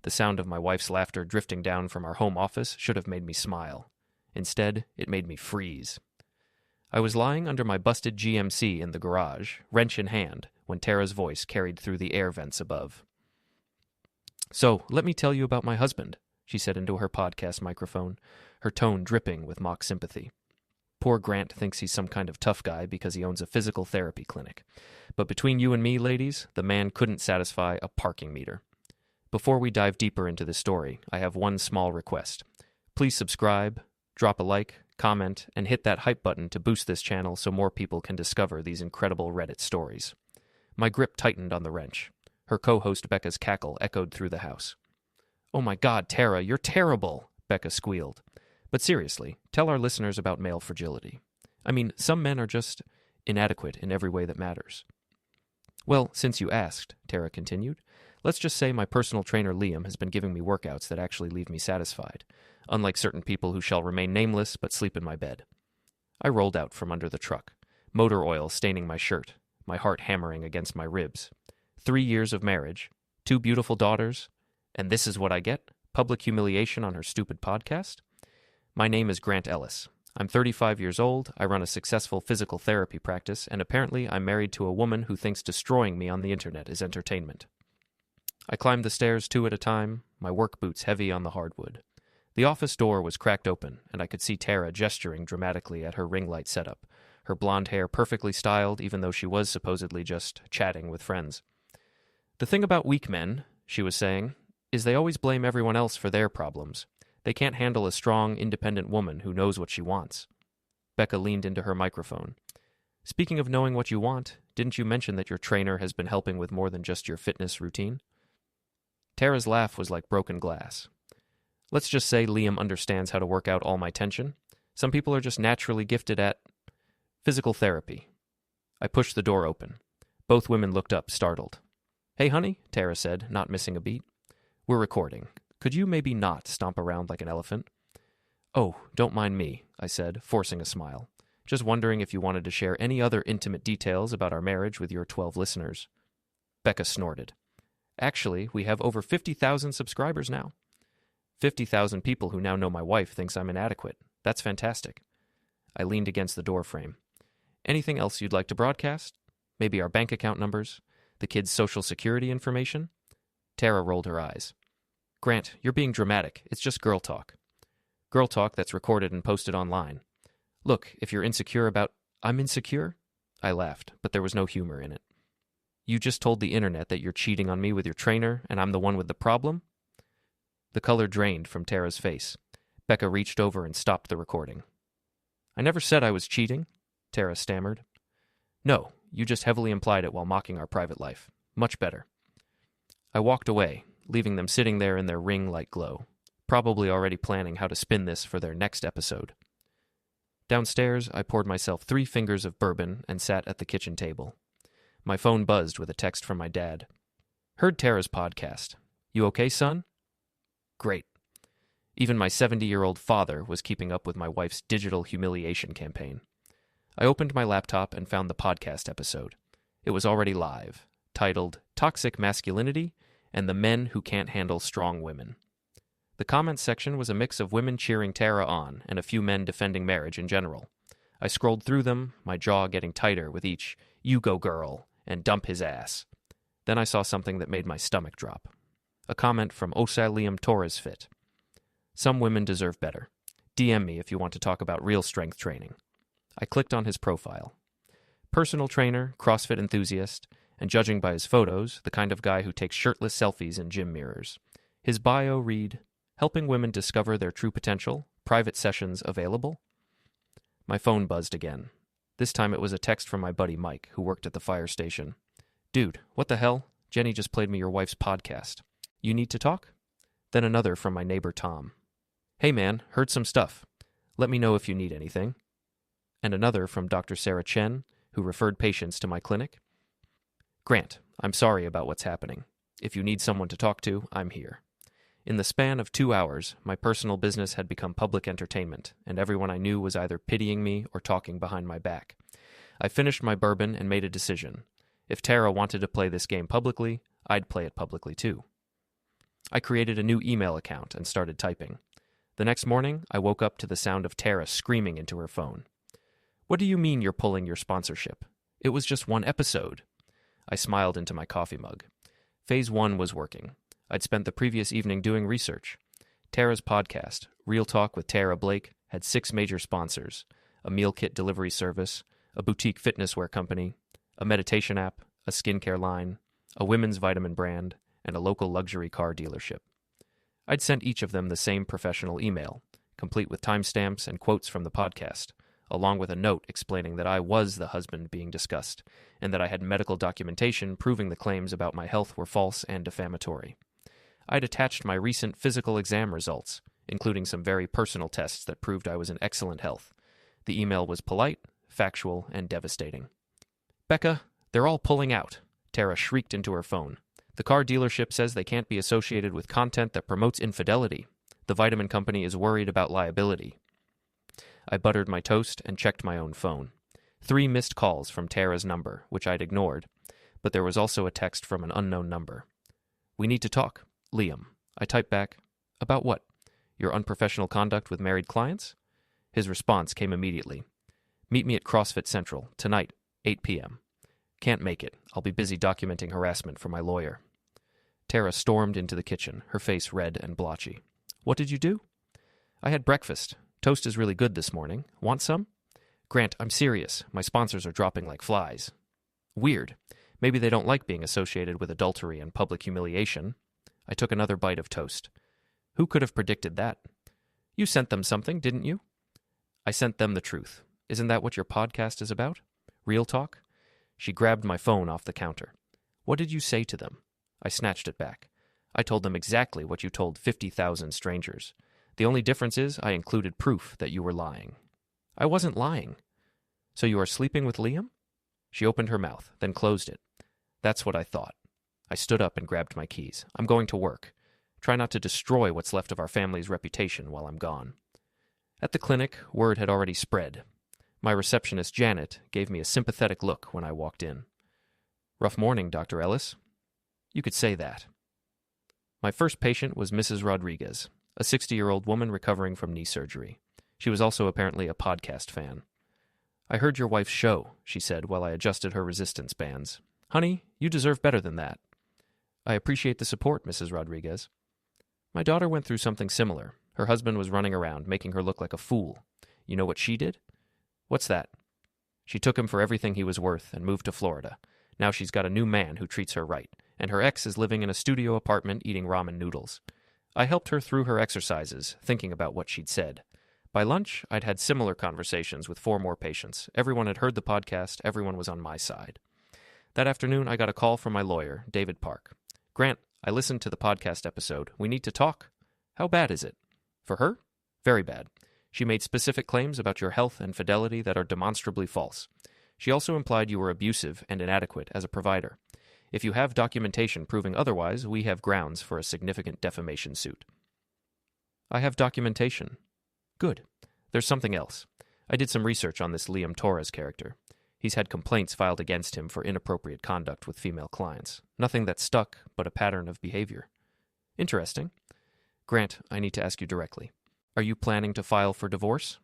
The sound of my wife's laughter drifting down from our home office should have made me smile. Instead, it made me freeze. I was lying under my busted GMC in the garage, wrench in hand, when Tara's voice carried through the air vents above. "So, let me tell you about my husband," she said into her podcast microphone, her tone dripping with mock sympathy. Poor Grant thinks he's some kind of tough guy because he owns a physical therapy clinic. But between you and me, ladies, the man couldn't satisfy a parking meter. Before we dive deeper into this story, I have one small request. Please subscribe, drop a like, comment, and hit that hype button to boost this channel so more people can discover these incredible Reddit stories. My grip tightened on the wrench. Her co-host Becca's cackle echoed through the house. "Oh my God, Tara, you're terrible," Becca squealed. "But seriously, tell our listeners about male fragility. I mean, some men are just inadequate in every way that matters." "Well, since you asked," Tara continued, "let's just say my personal trainer Liam has been giving me workouts that actually leave me satisfied, unlike certain people who shall remain nameless but sleep in my bed." I rolled out from under the truck, motor oil staining my shirt, my heart hammering against my ribs. 3 years of marriage, 2 beautiful daughters, and this is what I get? Public humiliation on her stupid podcast? My name is Grant Ellis. I'm 35 years old, I run a successful physical therapy practice, and apparently I'm married to a woman who thinks destroying me on the internet is entertainment. I climbed the stairs 2 at a time, my work boots heavy on the hardwood. The office door was cracked open, and I could see Tara gesturing dramatically at her ring light setup, her blonde hair perfectly styled even though she was supposedly just chatting with friends. "The thing about weak men," she was saying, "is they always blame everyone else for their problems. They can't handle a strong, independent woman who knows what she wants." Becca leaned into her microphone. "Speaking of knowing what you want, didn't you mention that your trainer has been helping with more than just your fitness routine?" Tara's laugh was like broken glass. "Let's just say Liam understands how to work out all my tension. Some people are just naturally gifted at physical therapy." I pushed the door open. Both women looked up, startled. "Hey, honey," Tara said, not missing a beat. "We're recording. Could you maybe not stomp around like an elephant?" "Oh, don't mind me," I said, forcing a smile. "Just wondering if you wanted to share any other intimate details about our marriage with your 12 listeners." Becca snorted. "Actually, we have over 50,000 subscribers now." 50,000 people who now know my wife thinks I'm inadequate. That's fantastic." I leaned against the door frame. "Anything else you'd like to broadcast? Maybe our bank account numbers? The kids' social security information?" Tara rolled her eyes. "Grant, you're being dramatic. It's just girl talk." "Girl talk that's recorded and posted online. Look, if you're insecure about—" "I'm insecure?" I laughed, but there was no humor in it. "You just told the internet that you're cheating on me with your trainer, and I'm the one with the problem?" The color drained from Tara's face. Becca reached over and stopped the recording. "I never said I was cheating," Tara stammered. "No, you just heavily implied it while mocking our private life. Much better." I walked away, leaving them sitting there in their ring-light glow, probably already planning how to spin this for their next episode. Downstairs, I poured myself 3 fingers of bourbon and sat at the kitchen table. My phone buzzed with a text from my dad. "Heard Tara's podcast. You okay, son?" Great. Even my 70-year-old father was keeping up with my wife's digital humiliation campaign. I opened my laptop and found the podcast episode. It was already live, titled Toxic Masculinity and the Men Who Can't Handle Strong Women. The comments section was a mix of women cheering Tara on and a few men defending marriage in general. I scrolled through them, my jaw getting tighter with each "You go girl" and "dump his ass." Then I saw something that made my stomach drop. A comment from Osai Liam Torres Fit. "Some women deserve better. DM me if you want to talk about real strength training." I clicked on his profile. Personal trainer, CrossFit enthusiast, and judging by his photos, the kind of guy who takes shirtless selfies in gym mirrors. His bio read, "Helping women discover their true potential, private sessions available." My phone buzzed again. This time it was a text from my buddy Mike, who worked at the fire station. "Dude, what the hell? Jenny just played me your wife's podcast. You need to talk?" Then another from my neighbor Tom. "Hey man, heard some stuff. Let me know if you need anything." And another from Dr. Sarah Chen, who referred patients to my clinic. "Grant, I'm sorry about what's happening. If you need someone to talk to, I'm here." In the span of 2 hours, my personal business had become public entertainment, and everyone I knew was either pitying me or talking behind my back. I finished my bourbon and made a decision. If Tara wanted to play this game publicly, I'd play it publicly too. I created a new email account and started typing. The next morning, I woke up to the sound of Tara screaming into her phone. "What do you mean you're pulling your sponsorship? It was just one episode." I smiled into my coffee mug. Phase 1 was working. I'd spent the previous evening doing research. Tara's podcast, Real Talk with Tara Blake, had 6 major sponsors: a meal kit delivery service, a boutique fitness wear company, a meditation app, a skincare line, a women's vitamin brand, and a local luxury car dealership. I'd sent each of them the same professional email, complete with timestamps and quotes from the podcast, along with a note explaining that I was the husband being discussed, and that I had medical documentation proving the claims about my health were false and defamatory. I'd attached my recent physical exam results, including some very personal tests that proved I was in excellent health. The email was polite, factual, and devastating. "Becca, they're all pulling out," Tara shrieked into her phone. "The car dealership says they can't be associated with content that promotes infidelity. The vitamin company is worried about liability." I buttered my toast and checked my own phone. 3 missed calls from Tara's number, which I'd ignored, but there was also a text from an unknown number. "We need to talk. Liam." I typed back, "About what? Your unprofessional conduct with married clients?" His response came immediately. "Meet me at CrossFit Central, tonight, 8 p.m. "Can't make it. I'll be busy documenting harassment for my lawyer." Tara stormed into the kitchen, her face red and blotchy. "What did you do?" "I had breakfast. Toast is really good this morning. Want some?" "Grant, I'm serious. My sponsors are dropping like flies." "Weird. Maybe they don't like being associated with adultery and public humiliation." I took another bite of toast. "Who could have predicted that?" "You sent them something, didn't you?" "I sent them the truth. Isn't that what your podcast is about? Real talk?" She grabbed my phone off the counter. "What did you say to them?" I snatched it back. "I told them exactly what you told 50,000 strangers. The only difference is I included proof that you were lying." "I wasn't lying." "So you are sleeping with Liam?" She opened her mouth, then closed it. "That's what I thought." I stood up and grabbed my keys. "I'm going to work. Try not to destroy what's left of our family's reputation while I'm gone." At the clinic, word had already spread. My receptionist, Janet, gave me a sympathetic look when I walked in. "Rough morning, Dr. Ellis." "You could say that." My first patient was Mrs. Rodriguez, a 60-year-old woman recovering from knee surgery. She was also apparently a podcast fan. "I heard your wife's show," she said while I adjusted her resistance bands. "Honey, you deserve better than that." "I appreciate the support, Mrs. Rodriguez." "My daughter went through something similar. Her husband was running around, making her look like a fool. You know what she did?" "What's that?" "She took him for everything he was worth and moved to Florida. Now she's got a new man who treats her right, and her ex is living in a studio apartment eating ramen noodles. I helped her through her exercises, thinking about what she'd said. By lunch, I'd had similar conversations with 4 more patients. Everyone had heard the podcast. Everyone was on my side. That afternoon, I got a call from my lawyer, David Park. "Grant, I listened to the podcast episode. We need to talk." "How bad is it?" "For her? Very bad. She made specific claims about your health and fidelity that are demonstrably false. She also implied you were abusive and inadequate as a provider. If you have documentation proving otherwise, we have grounds for a significant defamation suit." "I have documentation." "Good. There's something else. I did some research on this Liam Torres character. He's had complaints filed against him for inappropriate conduct with female clients. Nothing that stuck, but a pattern of behavior." "Interesting. Grant, I need to ask you directly. Are you planning to file for divorce?"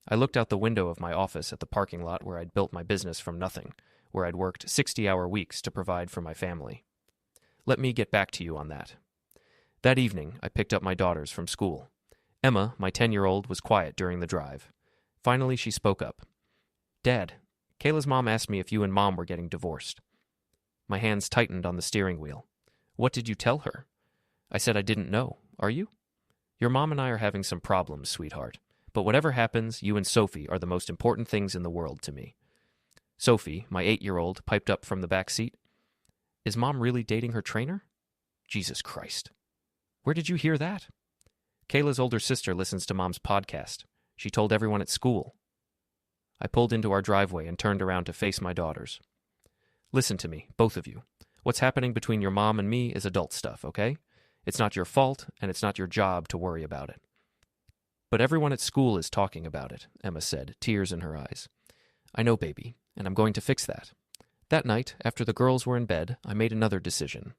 I looked out the window of my office at the parking lot where I'd built my business from nothing, where I'd worked 60-hour weeks to provide for my family. "Let me get back to you on that." That evening, I picked up my daughters from school. Emma, my 10-year-old, was quiet during the drive. Finally, she spoke up. "Dad, Kayla's mom asked me if you and Mom were getting divorced." My hands tightened on the steering wheel. "What did you tell her?" I said I didn't know. "Are you?" "Your mom and I are having some problems, sweetheart. But whatever happens, you and Sophie are the most important things in the world to me." Sophie, my 8-year-old, piped up from the back seat. "Is Mom really dating her trainer?" Jesus Christ. "Where did you hear that?" "Kayla's older sister listens to Mom's podcast. She told everyone at school." I pulled into our driveway and turned around to face my daughters. "Listen to me, both of you. What's happening between your mom and me is adult stuff, okay? It's not your fault, and it's not your job to worry about it." "But everyone at school is talking about it," Emma said, tears in her eyes. "I know, baby, and I'm going to fix that." That night, after the girls were in bed, I made another decision.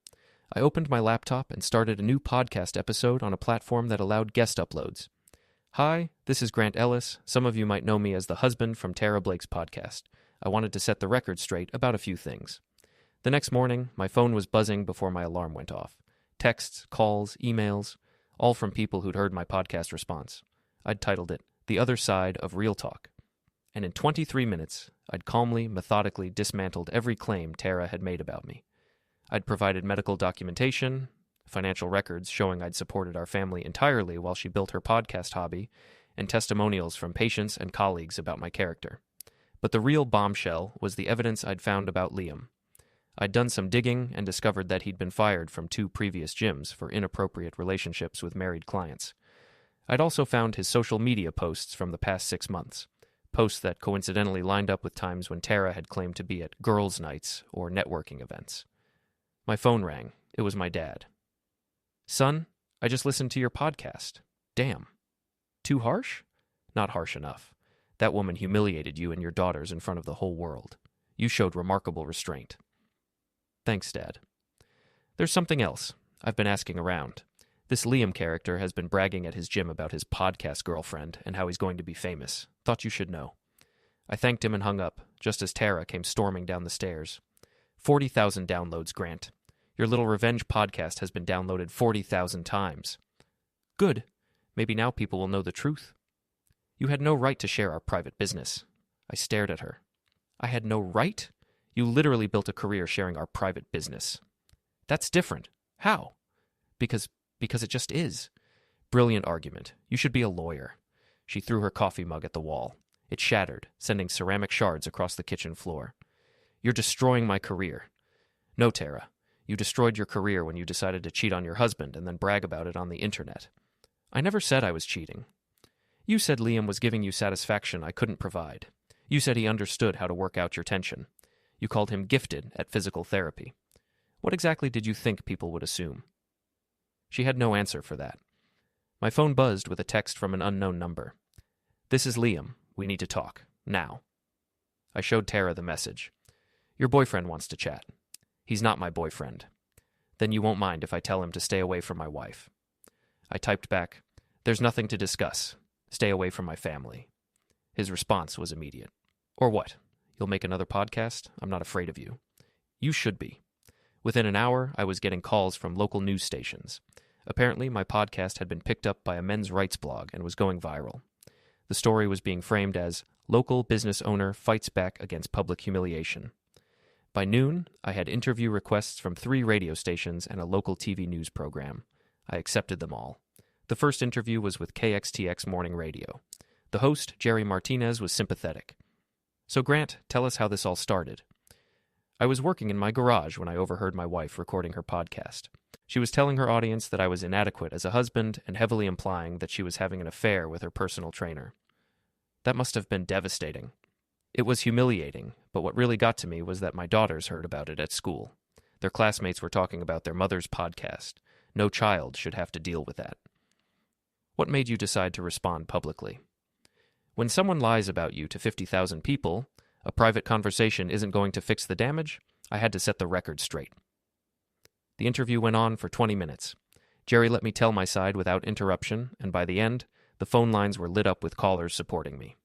I opened my laptop and started a new podcast episode on a platform that allowed guest uploads. Hi, this is Grant Ellis. Some of you might know me as the husband from Tara Blake's podcast. I wanted to set the record straight about a few things. The next morning, my phone was buzzing before my alarm went off. Texts, calls, emails, all from people who'd heard my podcast response. I'd titled it, The Other Side of Real Talk. And in 23 minutes, I'd calmly, methodically dismantled every claim Tara had made about me. I'd provided medical documentation, financial records showing I'd supported our family entirely while she built her podcast hobby, and testimonials from patients and colleagues about my character. But the real bombshell was the evidence I'd found about Liam. I'd done some digging and discovered that he'd been fired from 2 previous gyms for inappropriate relationships with married clients. I'd also found his social media posts from the past 6 months, posts that coincidentally lined up with times when Tara had claimed to be at girls' nights or networking events. My phone rang. It was my dad. Son, I just listened to your podcast. Damn. Too harsh? Not harsh enough. That woman humiliated you and your daughters in front of the whole world. You showed remarkable restraint. Thanks, Dad. There's something else. I've been asking around. This Liam character has been bragging at his gym about his podcast girlfriend and how he's going to be famous. Thought you should know. I thanked him and hung up, just as Tara came storming down the stairs. 40,000 downloads, Grant. Your little revenge podcast has been downloaded 40,000 times. Good. Maybe now people will know the truth. You had no right to share our private business. I stared at her. I had no right? You literally built a career sharing our private business. That's different. How? Because it just is. Brilliant argument. You should be a lawyer. She threw her coffee mug at the wall. It shattered, sending ceramic shards across the kitchen floor. You're destroying my career. No, Tara. You destroyed your career when you decided to cheat on your husband and then brag about it on the internet. I never said I was cheating. You said Liam was giving you satisfaction I couldn't provide. You said he understood how to work out your tension. You called him gifted at physical therapy. What exactly did you think people would assume? She had no answer for that. My phone buzzed with a text from an unknown number. This is Liam. We need to talk. Now. I showed Tara the message. Your boyfriend wants to chat. He's not my boyfriend. Then you won't mind if I tell him to stay away from my wife. I typed back, There's nothing to discuss. Stay away from my family. His response was immediate. Or what? You'll make another podcast? I'm not afraid of you. You should be. Within an hour, I was getting calls from local news stations. Apparently, my podcast had been picked up by a men's rights blog and was going viral. The story was being framed as, Local business owner fights back against public humiliation. By noon, I had interview requests from 3 radio stations and a local TV news program. I accepted them all. The first interview was with KXTX Morning Radio. The host, Jerry Martinez, was sympathetic. So Grant, tell us how this all started. I was working in my garage when I overheard my wife recording her podcast. She was telling her audience that I was inadequate as a husband and heavily implying that she was having an affair with her personal trainer. That must have been devastating. It was humiliating, but what really got to me was that my daughters heard about it at school. Their classmates were talking about their mother's podcast. No child should have to deal with that. What made you decide to respond publicly? When someone lies about you to 50,000 people, a private conversation isn't going to fix the damage. I had to set the record straight. The interview went on for 20 minutes. Jerry let me tell my side without interruption, and by the end, the phone lines were lit up with callers supporting me.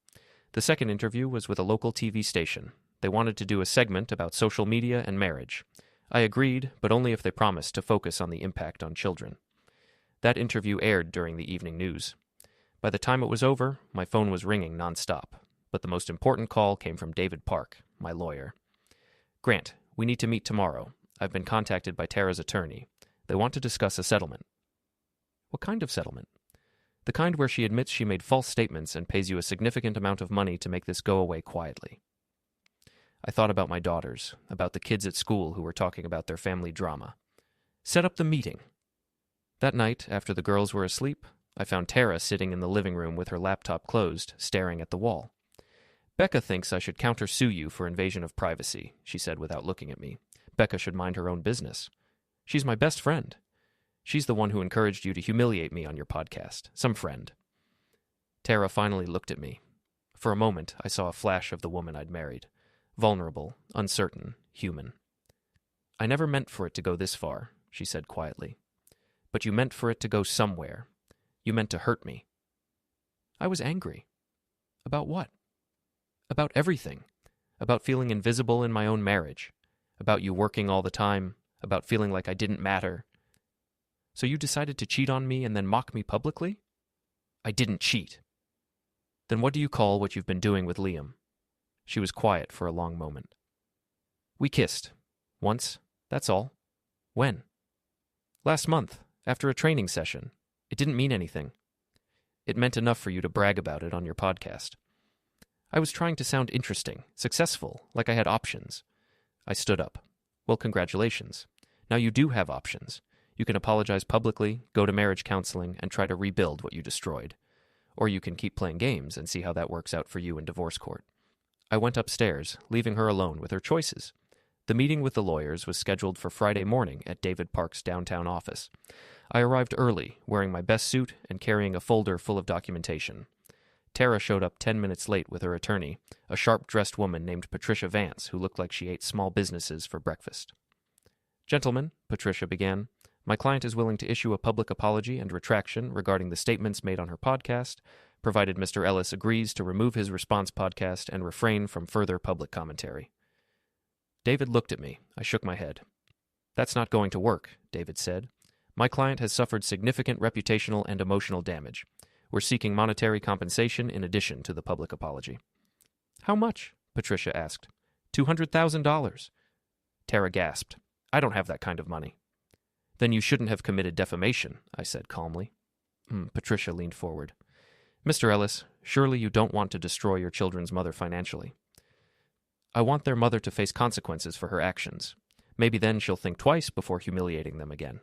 The second interview was with a local TV station. They wanted to do a segment about social media and marriage. I agreed, but only if they promised to focus on the impact on children. That interview aired during the evening news. By the time it was over, my phone was ringing nonstop, but the most important call came from David Park, my lawyer. Grant, we need to meet tomorrow. I've been contacted by Tara's attorney. They want to discuss a settlement. What kind of settlement? The kind where she admits she made false statements and pays you a significant amount of money to make this go away quietly. I thought about my daughters, about the kids at school who were talking about their family drama. Set up the meeting. That night, after the girls were asleep, I found Tara sitting in the living room with her laptop closed, staring at the wall. Becca thinks I should countersue you for invasion of privacy, she said without looking at me. Becca should mind her own business. She's my best friend. She's the one who encouraged you to humiliate me on your podcast. Some friend. Tara finally looked at me. For a moment, I saw a flash of the woman I'd married. Vulnerable, uncertain, human. I never meant for it to go this far, she said quietly. But you meant for it to go somewhere. You meant to hurt me. I was angry. About what? About everything. About feeling invisible in my own marriage. About you working all the time. About feeling like I didn't matter. So you decided to cheat on me and then mock me publicly? I didn't cheat. Then what do you call what you've been doing with Liam? She was quiet for a long moment. We kissed. Once. That's all. When? Last month, after a training session. It didn't mean anything. It meant enough for you to brag about it on your podcast. I was trying to sound interesting, successful, like I had options. I stood up. Well, congratulations. Now you do have options. You can apologize publicly, go to marriage counseling, and try to rebuild what you destroyed. Or you can keep playing games and see how that works out for you in divorce court. I went upstairs, leaving her alone with her choices. The meeting with the lawyers was scheduled for Friday morning at David Park's downtown office. I arrived early, wearing my best suit and carrying a folder full of documentation. Tara showed up 10 minutes late with her attorney, a sharp-dressed woman named Patricia Vance, who looked like she ate small businesses for breakfast. Gentlemen, Patricia began, my client is willing to issue a public apology and retraction regarding the statements made on her podcast, provided Mr. Ellis agrees to remove his response podcast and refrain from further public commentary. David looked at me. I shook my head. That's not going to work, David said. My client has suffered significant reputational and emotional damage. We're seeking monetary compensation in addition to the public apology. How much? Patricia asked. $200,000. Tara gasped. I don't have that kind of money. Then you shouldn't have committed defamation, I said calmly. Patricia leaned forward. Mr. Ellis, surely you don't want to destroy your children's mother financially. I want their mother to face consequences for her actions. Maybe then she'll think twice before humiliating them again.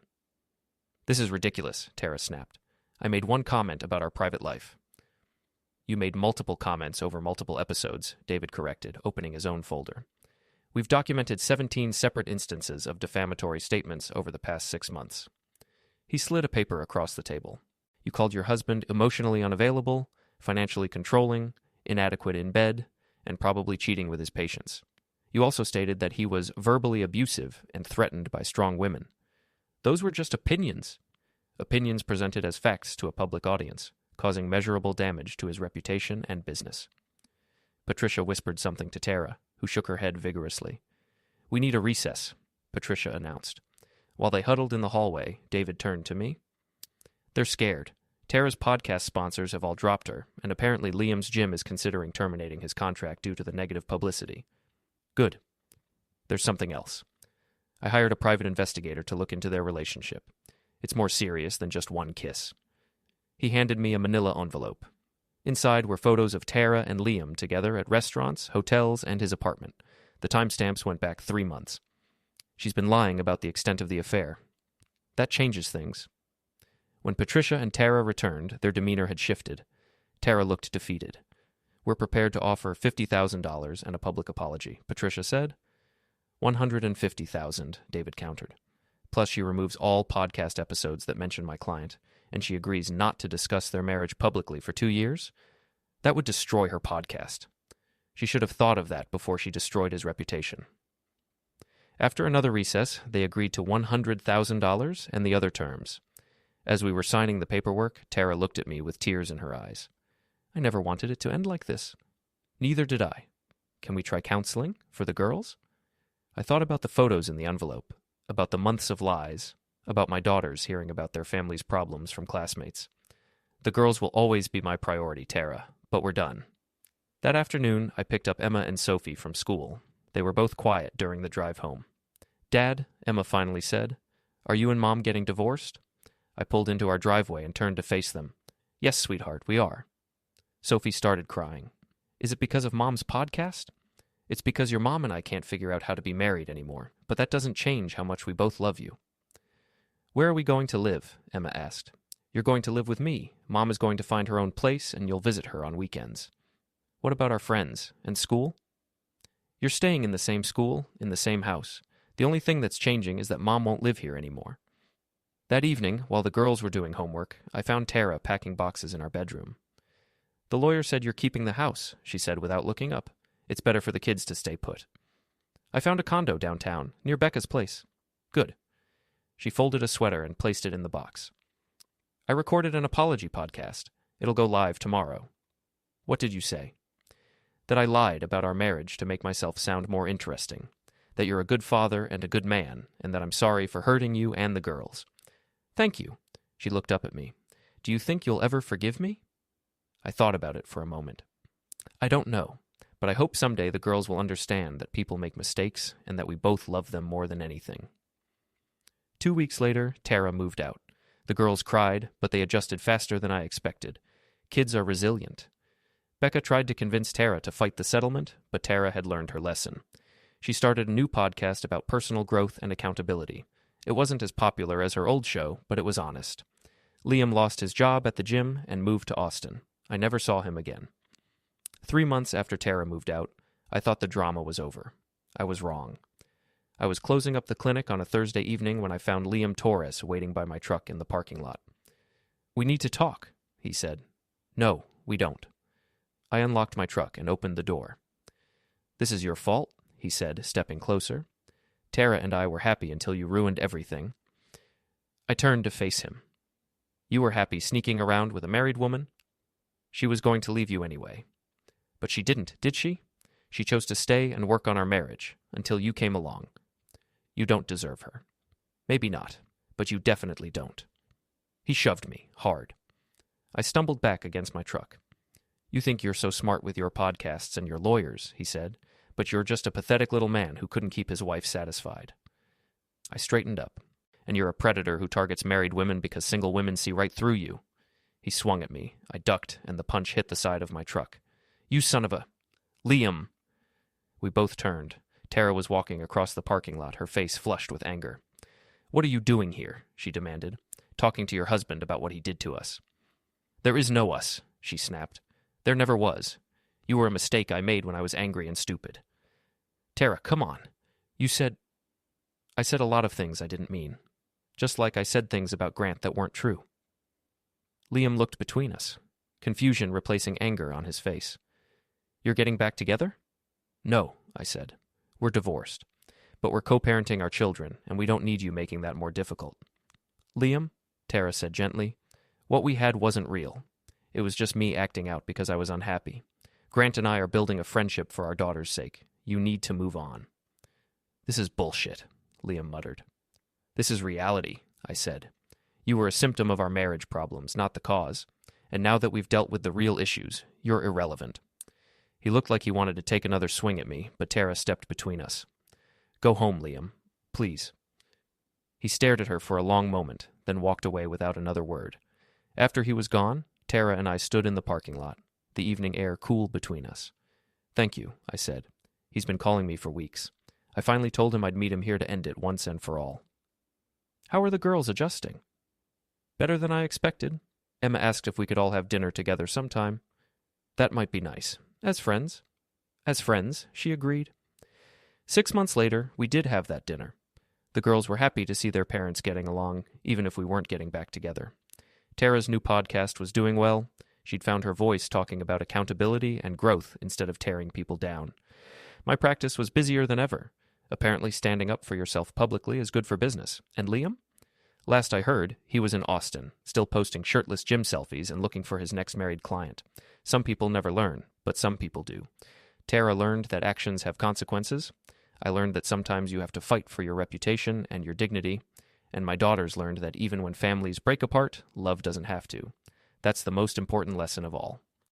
This is ridiculous, Tara snapped. I made one comment about our private life. You made multiple comments over multiple episodes, David corrected, opening his own folder. We've documented 17 separate instances of defamatory statements over the past 6 months. He slid a paper across the table. You called your husband emotionally unavailable, financially controlling, inadequate in bed, and probably cheating with his patients. You also stated that he was verbally abusive and threatened by strong women. Those were just opinions. Opinions presented as facts to a public audience, causing measurable damage to his reputation and business. Patricia whispered something to Tara, who shook her head vigorously. We need a recess, Patricia announced. While they huddled in the hallway, David turned to me. They're scared. Tara's podcast sponsors have all dropped her, and apparently Liam's gym is considering terminating his contract due to the negative publicity. Good. There's something else. I hired a private investigator to look into their relationship. It's more serious than just one kiss. He handed me a manila envelope. Inside were photos of Tara and Liam together at restaurants, hotels, and his apartment. The timestamps went back 3 months. She's been lying about the extent of the affair. That changes things. When Patricia and Tara returned, their demeanor had shifted. Tara looked defeated. We're prepared to offer $50,000 and a public apology, Patricia said. $150,000, David countered. Plus she removes all podcast episodes that mention my client, and she agrees not to discuss their marriage publicly for 2 years? That would destroy her podcast. She should have thought of that before she destroyed his reputation. After another recess, they agreed to $100,000 and the other terms. As we were signing the paperwork, Tara looked at me with tears in her eyes. I never wanted it to end like this. Neither did I. Can we try counseling for the girls? I thought about the photos in the envelope, about the months of lies, about my daughters hearing about their family's problems from classmates. The girls will always be my priority, Tara, but we're done. That afternoon, I picked up Emma and Sophie from school. They were both quiet during the drive home. Dad, Emma finally said, are you and Mom getting divorced? I pulled into our driveway and turned to face them. Yes, sweetheart, we are. Sophie started crying. Is it because of Mom's podcast? It's because your mom and I can't figure out how to be married anymore, but that doesn't change how much we both love you. Where are we going to live? Emma asked. You're going to live with me. Mom is going to find her own place, and you'll visit her on weekends. What about our friends and school? You're staying in the same school, in the same house. The only thing that's changing is that Mom won't live here anymore. That evening, while the girls were doing homework, I found Tara packing boxes in our bedroom. The lawyer said you're keeping the house, she said without looking up. It's better for the kids to stay put. I found a condo downtown, near Becca's place. Good. She folded a sweater and placed it in the box. I recorded an apology podcast. It'll go live tomorrow. What did you say? That I lied about our marriage to make myself sound more interesting. That you're a good father and a good man, and that I'm sorry for hurting you and the girls. Thank you. She looked up at me. Do you think you'll ever forgive me? I thought about it for a moment. I don't know, but I hope someday the girls will understand that people make mistakes and that we both love them more than anything. 2 weeks later, Tara moved out. The girls cried, but they adjusted faster than I expected. Kids are resilient. Becca tried to convince Tara to fight the settlement, but Tara had learned her lesson. She started a new podcast about personal growth and accountability. It wasn't as popular as her old show, but it was honest. Liam lost his job at the gym and moved to Austin. I never saw him again. 3 months after Tara moved out, I thought the drama was over. I was wrong. I was closing up the clinic on a Thursday evening when I found Liam Torres waiting by my truck in the parking lot. We need to talk, he said. No, we don't. I unlocked my truck and opened the door. This is your fault, he said, stepping closer. Tara and I were happy until you ruined everything. I turned to face him. You were happy sneaking around with a married woman? She was going to leave you anyway. But she didn't, did she? She chose to stay and work on our marriage, until you came along. You don't deserve her. Maybe not, but you definitely don't. He shoved me, hard. I stumbled back against my truck. You think you're so smart with your podcasts and your lawyers, he said, but you're just a pathetic little man who couldn't keep his wife satisfied. I straightened up. And you're a predator who targets married women because single women see right through you. He swung at me. I ducked, and the punch hit the side of my truck. You son of a... Liam! We both turned. Tara was walking across the parking lot, her face flushed with anger. What are you doing here? She demanded. Talking to your husband about what he did to us. There is no us, she snapped. There never was. You were a mistake I made when I was angry and stupid. Tara, come on. You said... I said a lot of things I didn't mean. Just like I said things about Grant that weren't true. Liam looked between us, confusion replacing anger on his face. You're getting back together? No, I said. We're divorced. But we're co-parenting our children, and we don't need you making that more difficult. Liam, Tara said gently, what we had wasn't real. It was just me acting out because I was unhappy. Grant and I are building a friendship for our daughter's sake. You need to move on. This is bullshit, Liam muttered. This is reality, I said. You were a symptom of our marriage problems, not the cause. And now that we've dealt with the real issues, you're irrelevant. He looked like he wanted to take another swing at me, but Tara stepped between us. Go home, Liam. Please. He stared at her for a long moment, then walked away without another word. After he was gone, Tara and I stood in the parking lot, the evening air cool between us. Thank you, I said. He's been calling me for weeks. I finally told him I'd meet him here to end it once and for all. How are the girls adjusting? Better than I expected. Emma asked if we could all have dinner together sometime. That might be nice. As friends. As friends, she agreed. 6 months later, we did have that dinner. The girls were happy to see their parents getting along, even if we weren't getting back together. Tara's new podcast was doing well. She'd found her voice talking about accountability and growth instead of tearing people down. My practice was busier than ever. Apparently standing up for yourself publicly is good for business. And Liam? Last I heard, he was in Austin, still posting shirtless gym selfies and looking for his next married client. Some people never learn, but some people do. Tara learned that actions have consequences. I learned that sometimes you have to fight for your reputation and your dignity. And my daughters learned that even when families break apart, love doesn't have to. That's the most important lesson of all.